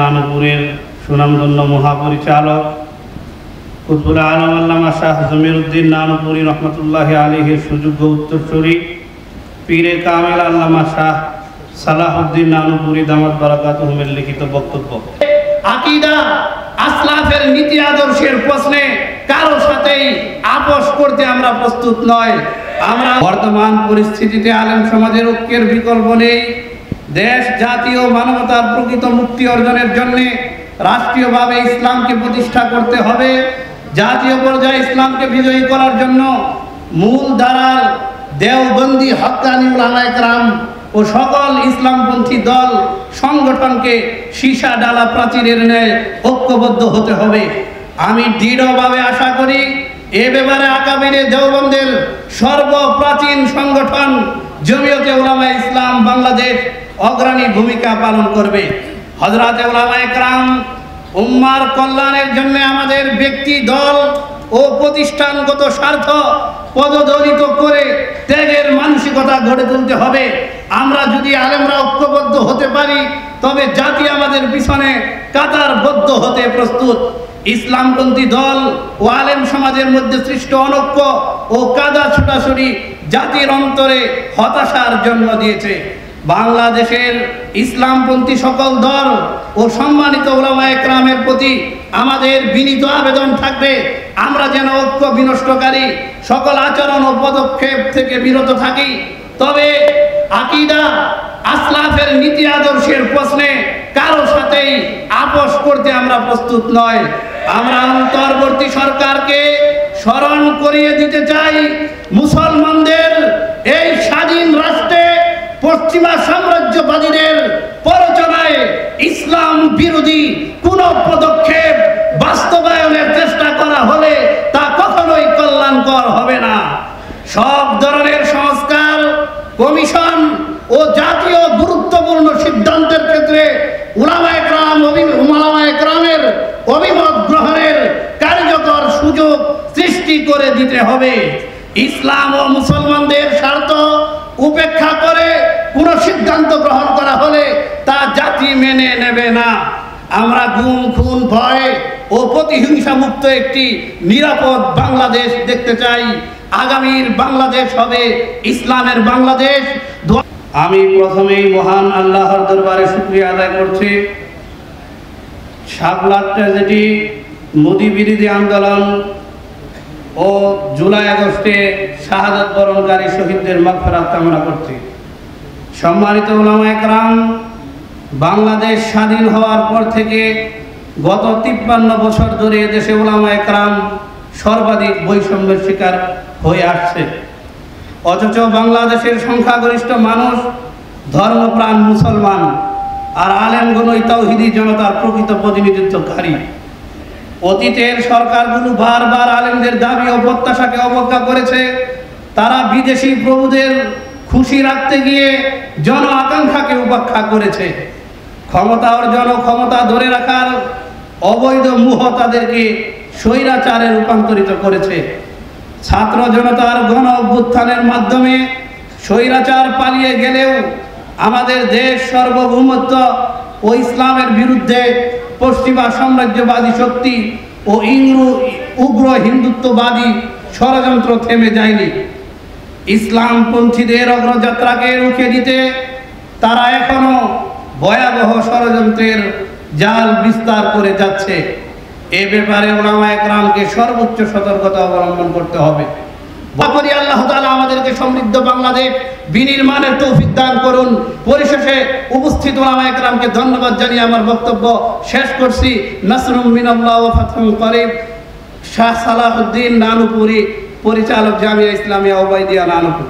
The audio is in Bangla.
নানুপুরের সুনামধন্য মহাপরিচালক কুতুবুল আলম আল্লামা শাহ জমিরউদ্দিন নানুপুরি রহমতুল্লাহি আলাইহির সুযোগ্য উত্তরসূরি পীরে কামেল আল্লামা শাহ সালাহুদ্দিন নানুপুরি দামাত বারাকাতুহুমের লিখিত বক্তব্য। আকীদা আসলাফের নীতি আদর্শের প্রশ্নে কারো সাথেই আপোষ করতে আমরা প্রস্তুত নয়। আমরা বর্তমান পরিস্থিতিতে আলেম সমাজের ঐক্যের বিকল্প নেই। দেশ, জাতি ও মানবতার প্রকৃত মুক্তি অর্জনের জন্য রাষ্ট্রীয়ভাবে ইসলামকে প্রতিষ্ঠা করতে হবে। জাতীয় পর্যায়ে ইসলামকে বিজয়ী করার জন্য মূল ধারার দেওবন্দি হক্কানি উলামায়ে কেরাম ও সকল ইসলামপন্থী দল সংগঠনকে সীসা ডালা প্রাচীরের ন্যায় ঐক্যবদ্ধ হতে হবে। আমি দৃঢ়ভাবে আশা করি এ ব্যাপারে আকাবিরে দেওবন্দের সর্বপ্রাচীন সংগঠন জমিয়তে উলামায়ে ইসলাম বাংলাদেশ অগ্রণী ভূমিকা পালন করবে। হযরতে উলামায়ে কেরাম উম্মার কল্যাণের জন্য আমাদের ব্যক্তি, দল ও প্রতিষ্ঠানগত স্বার্থ পদদলিত করে ত্যাগের মানসিকতা গড়ে তুলতে হবে। আমরা যদি আলেমরা ঐক্যবদ্ধ হতে পারি তবে জাতি আমাদের পিছনে কাতারবদ্ধ হতে প্রস্তুত। ইসলামপন্থী দল ও আলেম সমাজের মধ্যে সৃষ্ট অনৈক্য ও কাদা ছুটাছুটি জাতির অন্তরে হতাশার জন্ম দিয়েছে। বাংলাদেশের ইসলামপন্থী সকল দল ও সম্মানিত উলামায়ে কেরামের প্রতি আমাদের বিনীত আবেদন থাকবে, আমরা যেন ঐক্য বিনষ্টকারী সকল আচরণ ও পদক্ষেপ থেকে বিরত থাকি। তবে আকীদা আসলাফের নীতি আদর্শের প্রশ্নে কারো সাথেই আপোষ করতে আমরা প্রস্তুত নয়। আমরা অন্তর্বর্তী সরকারকে স্মরণ করিয়ে দিতে চাই, মুসলমানদের এই স্বাধীন রাষ্ট্রে পশ্চিমা সাম্রাজ্যবাদীদের প্ররোচনায় ইসলাম বিরোধী কোন পদক্ষেপ বাস্তবায়নের চেষ্টা করা হলে তা কখনোই কল্যাণকর হবে না। সব ধরনের সংস্কার কমিশন ও জাতীয় গুরুত্বপূর্ণ সিদ্ধান্তের ক্ষেত্রে উলামায়ে কেরামের অভিমত গ্রহণের কার্যকর সুযোগ সৃষ্টি করে দিতে হবে। ইসলাম ও মুসলমানদের স্বার্থ উপেক্ষা করে কোন সিদ্ধান্ত গ্রহণ করা হলে তা জাতি মেনে নেবে না। আমরা গুম, খুন, ভয় ও প্রতিহিংসা মুক্ত একটি নিরাপদ বাংলাদেশ দেখতে চাই। আগামীর বাংলাদেশ হবে ইসলামের বাংলাদেশ। আমি প্রথমেই মহান আল্লাহর দরবারে শুকরিয়া আদায় করছি। শাপলা ট্র্যাজেডি, মোদি বিরোধী আন্দোলন ও জুলাই আগস্টে শাহাদাত বরণকারী শহীদদের মাগফিরাত কামনা করছি। সম্মানিত উলামায়ে কেরাম, বাংলাদেশ স্বাধীন হওয়ার পর থেকে গত 53 বছর ধরে দেশে উলামায়ে কেরাম সর্বাধিক বৈষম্যের শিকার হয়ে আসছে। অথচ বাংলাদেশের সংখ্যাগরিষ্ঠ মানুষ ধর্মপ্রাণ মুসলমান, আর আলেমগণই তাওহীদি জনতার প্রকৃত প্রতিনিধিত্বকারী। অতীতের সরকারগুলো বারবার আলেমদের দাবি ও প্রত্যাশাকে অবজ্ঞা করেছে। তারা বিদেশি প্রভুদের খুশি রাখতে গিয়ে জন আকাঙ্ক্ষাকে উপেক্ষা করেছে। ক্ষমতা অর্জন ও ক্ষমতা ধরে রাখার অবৈধ মোহ তাদেরকে স্বৈরাচারে রূপান্তরিত করেছে। ছাত্র জনতার গণ অভ্যুত্থানের মাধ্যমে স্বৈরাচার পালিয়ে গেলেও আমাদের দেশ সার্বভৌমত্ব ও ইসলামের বিরুদ্ধে পশ্চিমা সাম্রাজ্যবাদী শক্তি ও উগ্র হিন্দুত্ববাদী ষড়যন্ত্র থেমে যায়নি। ইসলামপন্থীদের অগ্রযাত্রাকে রুখে দিতে তারা এখনো ভয়াবহ ষড়যন্ত্রের জাল বিস্তার করে যাচ্ছে। এ ব্যাপারে উলামায়ে কেরামকে সর্বোচ্চ সতর্কতা অবলম্বন করতে হবে। বাকরি আল্লাহ তাআলা আমাদেরকে সমৃদ্ধ বাংলাদেশ বিনির্মাণের তৌফিক দান করুন। পরিশেষে উপস্থিত উলামায়ে কেরামকে ধন্যবাদ জানিয়ে আমার বক্তব্য শেষ করছি। নাসরুম মিনাল্লাহ ওয়া ফাতহুন করিব। শাহ সালাহুদ্দিন নানুপুরি, পরিচালক জামিয়া ইসলামিয়া ওবাইদিয়া নানুপুর।